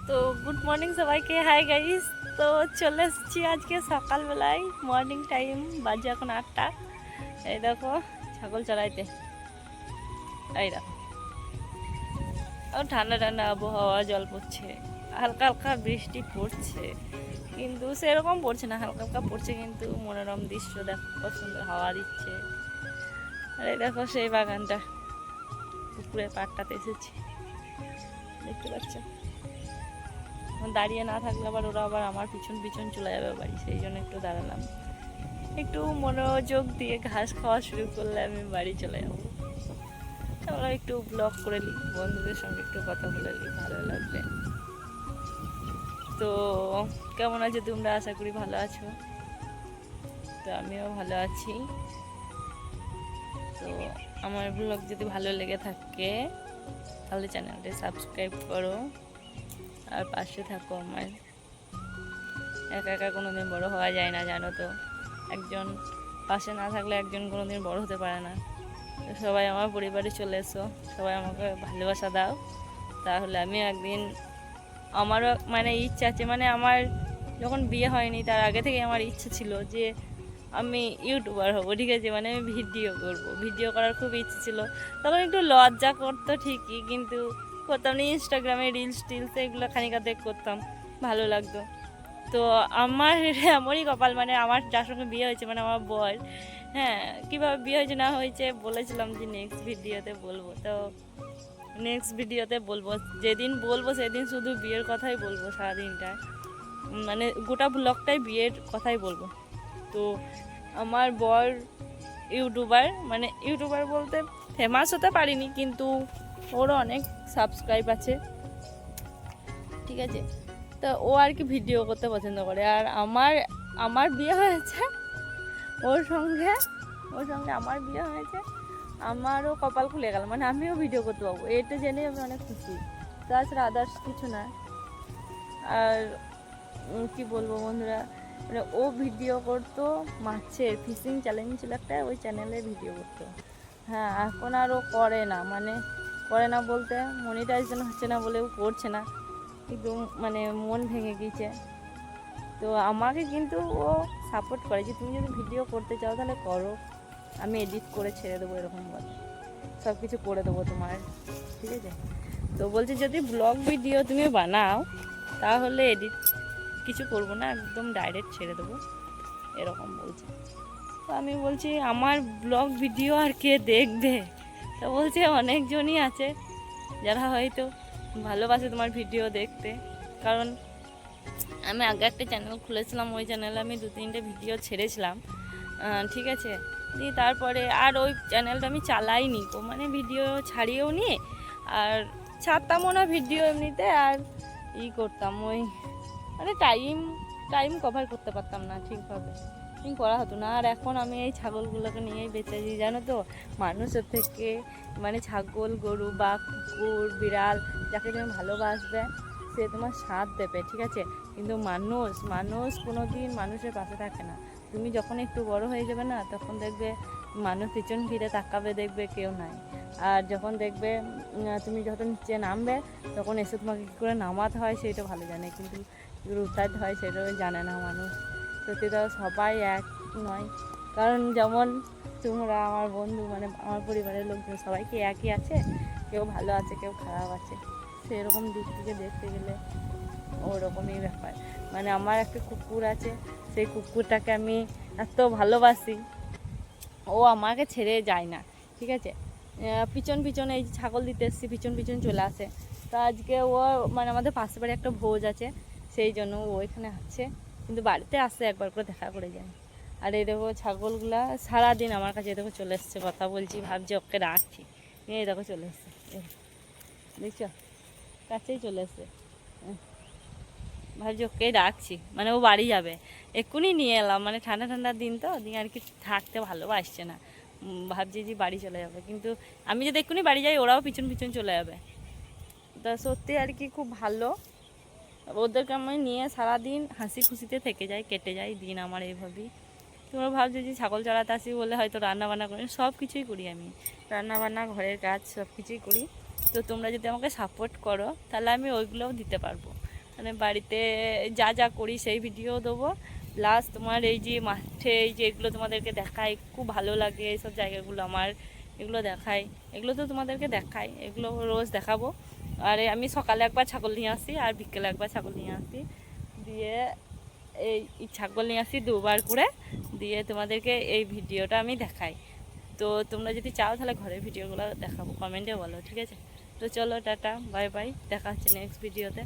তো good morning সবাইকে, hi guys. তো চলে এসেছি আজকে সকালবেলায়, মর্নিং টাইম, বাজে এখন 8টা। এই দেখো ছাগল চড়াইতে, এই দেখো ঠান্ডা ঠান্ডা আবহাওয়া, জল পড়ছে, হালকা হালকা বৃষ্টি পড়ছে, কিন্তু সেরকম পড়ছে না, হালকা হালকা পড়ছে, কিন্তু মনোরম দৃশ্য দেখো, কত সুন্দর হাওয়া দিচ্ছে। আর এই দেখো সেই বাগানটা, পুকুরের পাড়টাতে এসেছি, দেখতে পাচ্ছ। দাঁড়িয়ে না থাকলে আবার ওরা আবার আমার পিছন পিছন চলে যাবে বাড়ি, সেই জন্য একটু দাঁড়ালাম। একটু মনোযোগ দিয়ে ঘাস খাওয়া শুরু করলে আমি বাড়ি চলে যাবো। তারপরে একটু ব্লগ করে নিই, বন্ধুদের সঙ্গে একটু কথা বলে নিই, ভালো লাগবে। তো কেমন আছো তোমরা? আশা করি ভালো আছো। তো আমিও ভালো আছি। তো আমার ব্লগ যদি ভালো লেগে থাকে তাহলে চ্যানেলটা সাবস্ক্রাইব করো আর পাশে থাকো আমার। একা একা কোনোদিন বড় হওয়া যায় না, জানো তো। একজন পাশে না থাকলে একজন কোনোদিন বড় হতে পারে না। তো সবাই আমার পরিবারে চলে এসো, সবাই আমাকে ভালোবাসা দাও, তাহলে আমি একদিন, আমারও মানে ইচ্ছা আছে, মানে আমার যখন বিয়ে হয়নি তার আগে থেকে আমার ইচ্ছা ছিল যে আমি ইউটিউবার হব, ঠিক আছে। মানে আমি ভিডিও করব, ভিডিও করার খুব ইচ্ছে ছিল। তখন একটু লজ্জা করতো ঠিকই, কিন্তু করতাম না। ইনস্টাগ্রামে রিলস টিলস এগুলো খানিকাতে করতাম, ভালো লাগতো। তো আমার এমনই কপাল, মানে আমার যার সঙ্গে বিয়ে হয়েছে, মানে আমার বর, হ্যাঁ, কীভাবে বিয়ে হয়েছে না হয়েছে বলেছিলাম যে নেক্সট ভিডিওতে বলবো। তো নেক্সট ভিডিওতে বলবো, যেদিন বলবো সেদিন শুধু বিয়ের কথাই বলবো সারাদিনটা, মানে গোটা ব্লগটাই বিয়ের কথাই বলবো। তো আমার বর ইউটিউবার, মানে ইউটিউবার বলতে ফেমাস হতে পারিনি, কিন্তু ওরও অনেক সাবস্ক্রাইব আছে, ঠিক আছে। তো ও আর কি ভিডিও করতে পছন্দ করে। আর আমার আমার বিয়ে হয়েছে ওর সঙ্গে, ওর সঙ্গে আমার বিয়ে হয়েছে, আমারও কপাল খুলে গেল, মানে আমিও ভিডিও করতে পারবো, এটা জেনে আমি অনেক খুশি। তাছাড়া আদার্স কিছু না। আর কি বলবো বন্ধুরা, মানে ও ভিডিও করতো মাছের ফিশিং চ্যালেঞ্জ ছিল একটা, ওই চ্যানেলে ভিডিও করতো। হ্যাঁ, এখন আর ও করে না, মানে করে না বলতে মনিটাইজেশন হচ্ছে না বলে ও করছে না, কিন্তু মানে মন ভেঙে গিয়েছে। তো আমাকে কিন্তু ও সাপোর্ট করে যে তুমি যদি ভিডিও করতে চাও তাহলে করো, আমি এডিট করে ছেড়ে দেবো, এরকম বলে, সব কিছু করে দেবো তোমার, ঠিক আছে। তো বলছে যদি ব্লগ ভিডিও তুমি বানাও তাহলে এডিট কিছু করবো না, একদম ডাইরেক্ট ছেড়ে দেবো, এরকম বলছে। তো আমি বলছি আমার ব্লগ ভিডিও আর কে দেখবে? তো বলছে অনেকজনই আছে যারা হয়তো ভালোবাসে তোমার ভিডিও দেখতে, কারণ আমি আগে একটা চ্যানেল খুলেছিলাম, ওই চ্যানেলে আমি 2-3টে ভিডিও ছেড়েছিলাম, ঠিক আছে। দিয়ে তারপরে আর ওই চ্যানেলটা আমি চালাইনি, মানে ভিডিও ছাড়িয়েও নি, আর ছাড়তামও না ভিডিও এমনিতে, আর করতাম ওই, মানে টাইম কভার করতে পারতাম না ঠিকভাবে, করা হতো না। আর এখন আমি এই ছাগলগুলোকে নিয়েই বেঁচে আছি, জানো তো। মানুষের থেকে, মানে ছাগল, গরু বা কুকুর, বিড়াল, যাকে তুমি ভালোবাসবে সে তোমার সাথ দেবে, ঠিক আছে। কিন্তু মানুষ কোনো দিন মানুষের পাশে থাকে না। তুমি যখন একটু বড় হয়ে যাবে না, তখন দেখবে মানুষ পিছন ফিরে তাকাবে, দেখবে কেউ নাই। আর যখন দেখবে তুমি যখন নিচে নামবে, তখন এসে তোমাকে কী করে নামাতে হয় সেটা ভালো জানে, কিন্তু উঠাতে হয় সেটাও জানে না মানুষ। সত্যি তো সবাই এক নয়, কারণ যেমন তোমরা আমার বন্ধু, মানে আমার পরিবারের লোকজন সবাই কি একই আছে? কেউ ভালো আছে, কেউ খারাপ আছে, সেরকম দিক থেকে দেখতে গেলে ওরকমই ব্যাপার। মানে আমার একটা কুকুর আছে, সেই কুকুরটাকে আমি এত ভালোবাসি, ও আমাকে ছেড়ে যায় না, ঠিক আছে। পিছন পিছনে এই ছাগল দিতে এসেছি, পিছন পিছন চলে আসে। তো আজকে ও, মানে আমাদের পাশে বাড়ি একটা ভোজ আছে, সেই জন্য ও এখানে আছে, কিন্তু বাড়িতে আসে একবার করে দেখা করে যায়। আর এই দেখো ছাগলগুলা সারাদিন আমার কাছে দেখো চলে এসছে, কথা বলছি, ভাবছি ওকে রাখছি, এই দেখো চলে এসছে, দেখছো, কাছেই চলে এসছে, ভাবছি ওকে রাখছি, মানে ও বাড়ি যাবে, এক্ষুনি নিয়ে এলাম, মানে ঠান্ডা ঠান্ডার দিন তো, দিয়ে আর কি থাকতে ভালোবাসছে না, ভাবছি যে বাড়ি চলে যাবে, কিন্তু আমি যদি এক্ষুনি বাড়ি যাই ওরাও পিছন পিছন চলে যাবে। তা সত্যি আর কি খুব ভালো, ওদেরকে আমি নিয়ে সারাদিন হাসি খুশিতে থেকে যাই, কেটে যায় দিন আমার এইভাবেই। তোমরা ভাবছো যে ছাগল চড়াতে আসি বলে হয়তো রান্নাবান্না করি, সব কিছুই করি আমি, রান্নাবান্না, ঘরের কাজ, সব কিছুই করি। তো তোমরা যদি আমাকে সাপোর্ট করো তাহলে আমি ওইগুলোও দিতে পারবো, মানে বাড়িতে যা যা করি সেই ভিডিও দেবো, প্লাস তোমার এই যে মাঠে এই যে এগুলো তোমাদেরকে দেখাই, খুব ভালো লাগে এইসব জায়গাগুলো আমার, এগুলো দেখাই, এগুলো তো তোমাদেরকে দেখাই, এগুলো রোজ দেখাবো। আর আমি সকালে একবার ছাগল নিয়ে আসি আর বিকেলে একবার ছাগল নিয়ে আসি, দিয়ে এই ছাগল নিয়ে আসি দুবার করে, দিয়ে তোমাদেরকে এই ভিডিওটা আমি দেখাই। তো তোমরা যদি চাও তাহলে ঘরের ভিডিওগুলো দেখাবো, কমেন্টে বলো, ঠিক আছে? তো চলো টাটা, বাই বাই, দেখা হচ্ছে নেক্সট ভিডিওতে।